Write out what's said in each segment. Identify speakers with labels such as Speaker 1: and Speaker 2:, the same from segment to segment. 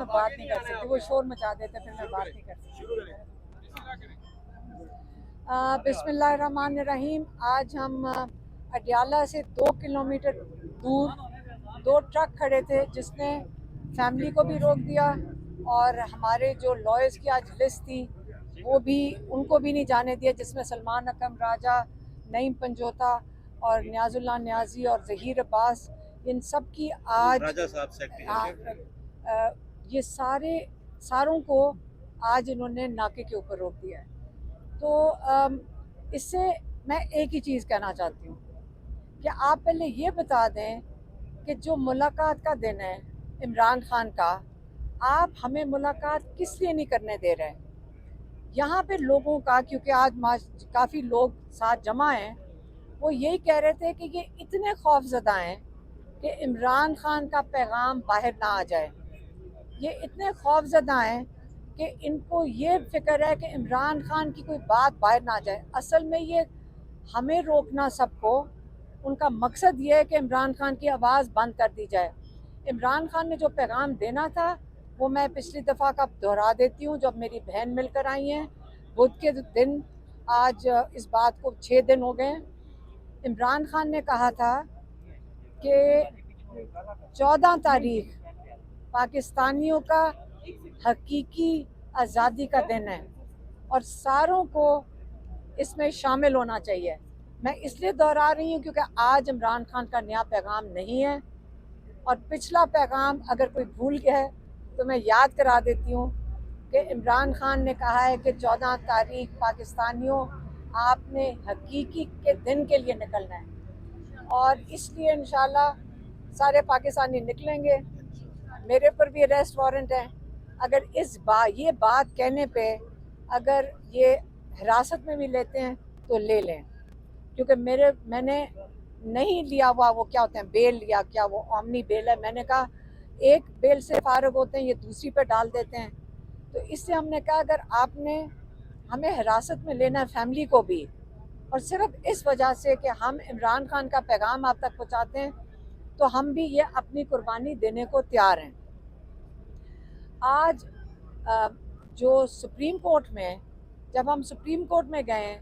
Speaker 1: मैं बात नहीं कर सकती, वो शोर मचा देते फिर मैं बात नहीं कर सकती। बिस्मिल्लाहिर्रहमानिर्रहीम। आज हम अडियाला से 2 किलोमीटर दूर 2 ट्रक खड़े थे जिसने फैमिली को भी रोक दिया और हमारे जो लॉयर्स की आज लिस्ट थी वो भी उनको भी नहीं जाने दिया, जिसमें सलमान अकरम राजा, नईम पंजोता और न्याजुल्लाह न्याजी और ज़हीर अब्बास, इन सब की आज
Speaker 2: राजा साहब सेक्रेटरी
Speaker 1: ये सारों को आज इन्होंने नाके के ऊपर रोक दिया है। तो इससे मैं एक ही चीज़ कहना चाहती हूँ कि आप पहले ये बता दें कि जो मुलाकात का दिन है इमरान खान का, आप हमें मुलाकात किस लिए नहीं करने दे रहे हैं यहाँ पे लोगों का, क्योंकि आज काफ़ी लोग साथ जमा हैं, वो यही कह रहे थे कि ये इतने खौफजदा हैं कि इमरान खान का पैगाम बाहर ना आ जाए। ये इतने खौफजदा हैं कि इनको ये फिक्र है कि इमरान खान की कोई बात बाहर ना जाए। असल में ये हमें रोकना सबको, उनका मकसद ये है कि इमरान खान की आवाज़ बंद कर दी जाए। इमरान खान ने जो पैगाम देना था वो मैं पिछली दफ़ा का दोहरा देती हूँ, जब मेरी बहन मिलकर आई हैं बुध के दिन। आज इस बात को 6 दिन हो गए। इमरान खान ने कहा था कि 14 तारीख पाकिस्तानियों का हकीकी आज़ादी का दिन है और सारों को इसमें शामिल होना चाहिए। मैं इसलिए दोहरा रही हूँ क्योंकि आज इमरान खान का नया पैगाम नहीं है, और पिछला पैगाम अगर कोई भूल गया है तो मैं याद करा देती हूँ कि इमरान खान ने कहा है कि 14 तारीख पाकिस्तानियों आपने हकीकी के दिन के लिए निकलना है, और इसलिए इंशाल्लाह सारे पाकिस्तानी निकलेंगे। मेरे पर भी अरेस्ट वारंट है। अगर ये बात कहने पे अगर ये हिरासत में भी लेते हैं तो ले लें, क्योंकि मैंने नहीं लिया हुआ, वो क्या होते हैं बेल, या क्या वो ओमनी बेल है। मैंने कहा एक बेल से फारग होते हैं, ये दूसरी पे डाल देते हैं। तो इससे हमने कहा अगर आपने हमें हिरासत में लेना है, फैमिली को भी, और सिर्फ इस वजह से कि हम इमरान खान का पैगाम आप तक पहुँचाते हैं, तो हम भी ये अपनी कुर्बानी देने को तैयार हैं। आज जो सुप्रीम कोर्ट में, जब हम सुप्रीम कोर्ट में गए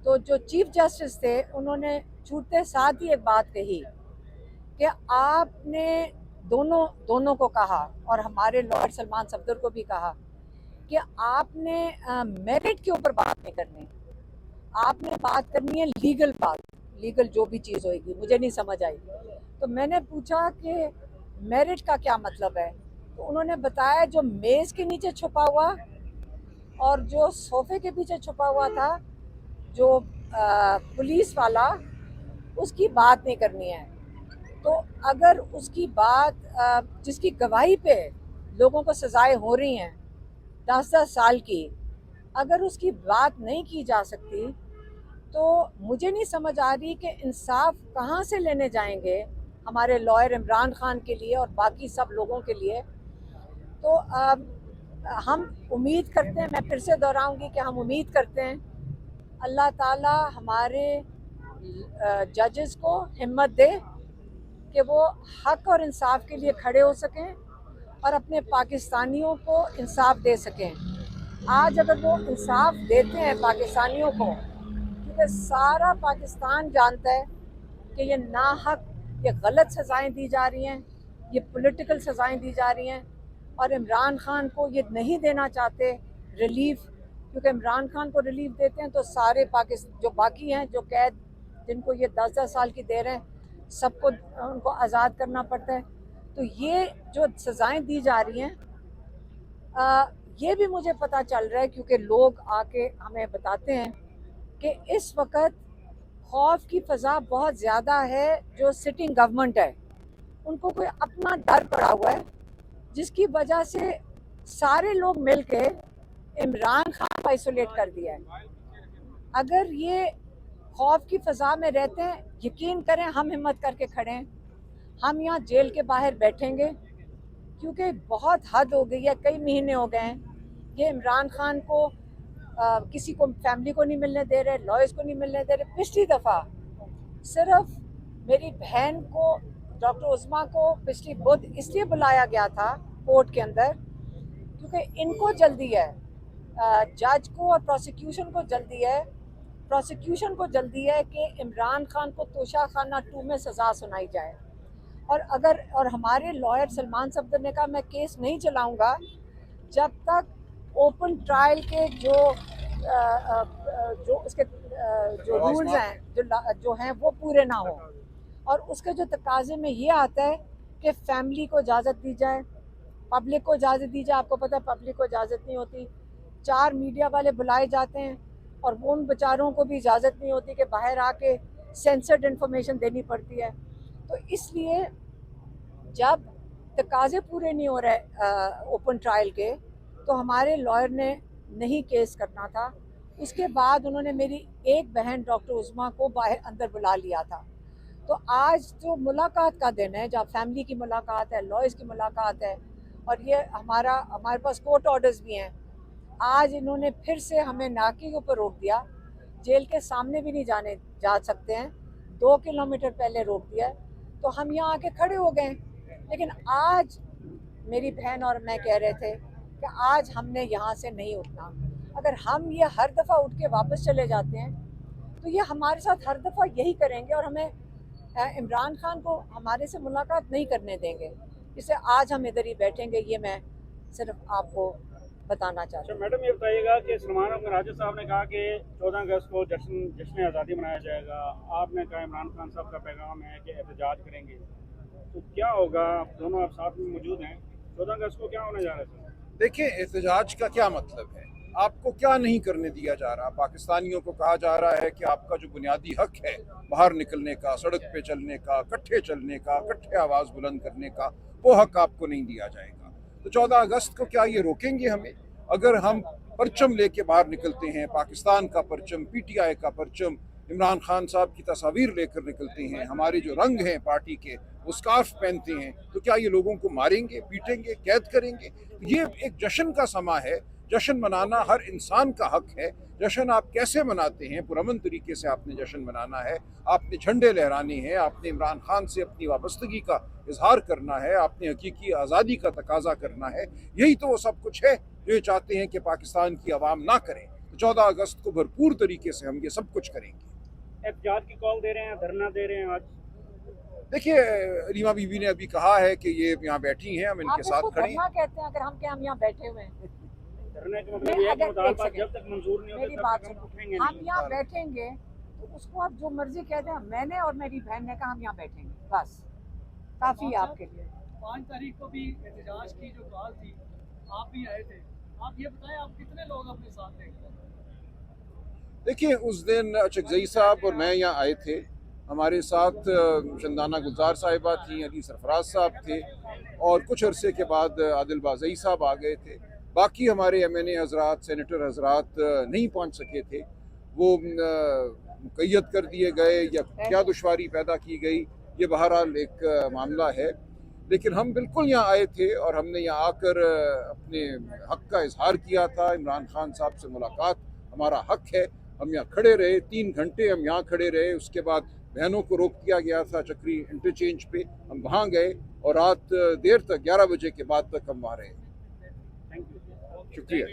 Speaker 1: तो जो चीफ जस्टिस थे उन्होंने छूटते साथ ही एक बात कही कि आपने दोनों को कहा, और हमारे लॉर्ड सलमान सफदर को भी कहा कि आपने मेरिट के ऊपर बात नहीं करनी, आपने बात करनी है लीगल बात। लीगल जो भी चीज़ होगी, मुझे नहीं समझ आई। तो मैंने पूछा कि मेरिट का क्या मतलब है, तो उन्होंने बताया जो मेज़ के नीचे छुपा हुआ और जो सोफे के पीछे छुपा हुआ था, जो पुलिस वाला, उसकी बात नहीं करनी है। तो अगर उसकी बात जिसकी गवाही पे लोगों को सजाएं हो रही हैं 10-10 साल की, अगर उसकी बात नहीं की जा सकती तो मुझे नहीं समझ आ रही कि इंसाफ कहाँ से लेने जाएंगे हमारे लॉयर इमरान खान के लिए और बाकी सब लोगों के लिए। तो हम उम्मीद करते हैं, मैं फिर से दोहराऊंगी कि हम उम्मीद करते हैं अल्लाह ताला हमारे जजेस को हिम्मत दे कि वो हक और इंसाफ के लिए खड़े हो सकें और अपने पाकिस्तानियों को इंसाफ दे सकें। आज अगर वो इंसाफ देते हैं पाकिस्तानियों को, क्योंकि सारा पाकिस्तान जानता है कि ये नाहक, ये गलत सज़ाएं दी जा रही हैं, ये पॉलिटिकल सज़ाएं दी जा रही हैं, और इमरान खान को ये नहीं देना चाहते रिलीफ, क्योंकि इमरान खान को रिलीफ देते हैं तो सारे पाकिस्तान जो बाकी हैं, जो कैद जिनको ये 10-10 साल की दे रहे हैं, सबको उनको आज़ाद करना पड़ता है। तो ये जो सज़ाएं दी जा रही हैं, ये भी मुझे पता चल रहा है क्योंकि लोग आके हमें बताते हैं कि इस वक्त खौफ की फ़ज़ा बहुत ज़्यादा है। जो सिटिंग गवर्नमेंट है उनको कोई अपना डर पड़ा हुआ है, जिसकी वजह से सारे लोग मिलके इमरान खान को आइसोलेट कर दिया है। अगर ये खौफ की फ़ज़ा में रहते हैं, यकीन करें हम हिम्मत करके खड़े हैं, हम यहाँ जेल के बाहर बैठेंगे, क्योंकि बहुत हद हो गई है। कई महीने हो गए हैं ये इमरान खान को किसी को, फैमिली को नहीं मिलने दे रहे, लॉयर्स को नहीं मिलने दे रहे। पिछली दफ़ा सिर्फ मेरी बहन को, डॉक्टर उस्मा को, पिछली बुध इसलिए बुलाया गया था कोर्ट के अंदर क्योंकि इनको जल्दी है, जज को और प्रोसिक्यूशन को जल्दी है। प्रोसिक्यूशन को जल्दी है कि इमरान खान को तोशाखाना 2 में सज़ा सुनाई जाए। और हमारे लॉयर सलमान सफदर ने कहा मैं केस नहीं चलाऊंगा जब तक ओपन ट्रायल के जो उसके जो रूल्स हैं जो हैं वो पूरे ना हो। और उसके जो तकाजे में ये आता है कि फैमिली को इजाज़त दी जाए, पब्लिक को इजाज़त दी जाए। आपको पता है पब्लिक को इजाज़त नहीं होती। 4 मीडिया वाले बुलाए जाते हैं और वो उन बेचारों को भी इजाज़त नहीं होती कि बाहर आके सेंसर्ड इन्फॉर्मेशन देनी पड़ती है। तो इसलिए जब तकाजे पूरे नहीं हो रहे ओपन ट्रायल के, तो हमारे लॉयर ने नहीं केस करना था। उसके बाद उन्होंने मेरी एक बहन डॉक्टर उज़मा को बाहर अंदर बुला लिया था। तो आज जो मुलाकात का दिन है, जहाँ फैमिली की मुलाकात है, लॉयर्स की मुलाकात है, और ये हमारे पास कोर्ट ऑर्डर्स भी हैं। आज इन्होंने फिर से हमें नाके के ऊपर रोक दिया, जेल के सामने भी नहीं जा सकते हैं, 2 किलोमीटर पहले रोक दिया। तो हम यहाँ आके खड़े हो गए। लेकिन आज मेरी बहन और मैं कह रहे थे कि आज हमने यहाँ से नहीं उठना। अगर हम ये हर दफ़ा उठ के वापस चले जाते हैं तो ये हमारे साथ हर दफ़ा यही करेंगे और हमें इमरान खान को हमारे से मुलाकात नहीं करने देंगे। इसलिए आज हम इधर ही बैठेंगे, ये मैं सिर्फ आपको बताना चाहती हूँ।
Speaker 3: मैडम ये बताइएगा कि सलमान अफगान राजा साहब ने कहा कि 14 अगस्त को जश्न आज़ादी मनाया जाएगा। आपने कहा इमरान खान साहब का पैगाम है कि एहतजाज करेंगे, तो क्या होगा? आप दोनों आप साथ में मौजूद हैं, 14 अगस्त को क्या होने जा रहा है?
Speaker 4: देखिए, एहतजाज का क्या मतलब है? आपको क्या नहीं करने दिया जा रहा? पाकिस्तानियों को कहा जा रहा है कि आपका जो बुनियादी हक है बाहर निकलने का, सड़क पे चलने का, इकट्ठे चलने का, इकट्ठे आवाज़ बुलंद करने का, वो हक आपको नहीं दिया जाएगा। तो 14 अगस्त को क्या ये रोकेंगे हमें? अगर हम परचम लेके बाहर निकलते हैं, पाकिस्तान का परचम, PTI का परचम, इमरान खान साहब की तस्वीर लेकर निकलते हैं, हमारे जो रंग हैं पार्टी के वो स्कार्फ पहनते हैं, तो क्या ये लोगों को मारेंगे, पीटेंगे, कैद करेंगे? ये एक जश्न का समा है। जश्न मनाना हर इंसान का हक है। जश्न आप कैसे मनाते हैं? पुरअमन तरीके से आपने जश्न मनाना है, आपने झंडे लहराने हैं, आपने इमरान खान से अपनी वाबस्तगी का इजहार करना है, आपने हकीकी आज़ादी का तकाजा करना है। यही तो वो सब कुछ है जो ये चाहते हैं कि पाकिस्तान की आवाम ना करें। तो 14 अगस्त को भरपूर तरीके से हम ये सब कुछ करेंगे।
Speaker 3: एहतजाज की कॉल दे रहे हैं, धरना दे रहे हैं आज?
Speaker 4: देखिए, रीमा बीबी ने अभी कहा है कि ये यहाँ बैठी हैं, हम इनके साथ खड़े हैं।
Speaker 1: कहते हैं अगर हम क्या हम यहाँ बैठे हुए हैं।
Speaker 3: धरने का मतलब ये है कि मुतालबा जब तक मंजूर नहीं होता
Speaker 1: मेरी
Speaker 3: तब
Speaker 1: बात
Speaker 3: तक हम
Speaker 1: सुनो,
Speaker 3: उठेंगे
Speaker 1: हम
Speaker 3: नहीं।
Speaker 1: यहाँ बैठेंगे तो उसको आप जो मर्जी कह दें। मैंने और मेरी बहन ने कहा हम यहाँ बैठेंगे, बस काफी है आपके लिए।
Speaker 5: 5 तारीख को भी एहतजाज की जो कॉल थी, आप भी आए थे। आप ये बताएं आप कितने लोग अपने साथ लेंगे?
Speaker 4: देखिए, उस दिन चकजई साहब और मैं यहाँ आए थे। हमारे साथ चंदाना गुलजार साहिबा थी, अली सरफराज साहब थे, और कुछ अरसे के बाद आदिल बाज़ई साहब आ गए थे। बाकी हमारे MNA हजरात, सेनेटर हजरात नहीं पहुँच सके थे। वो मुक़य्यद कर दिए गए या क्या दुश्वारी पैदा की गई, ये बहरहाल एक मामला है। लेकिन हम बिल्कुल यहाँ आए थे और हमने यहाँ आकर अपने हक़ का इजहार किया था। इमरान खान साहब से मुलाकात हमारा हक़ है। हम यहाँ खड़े रहे, 3 घंटे हम यहाँ खड़े रहे। उसके बाद बहनों को रोक दिया गया था चक्री इंटरचेंज पे, हम वहाँ गए और रात देर तक 11 बजे के बाद तक हम वहाँ रहे।
Speaker 3: Thank you.
Speaker 4: शुक्रिया।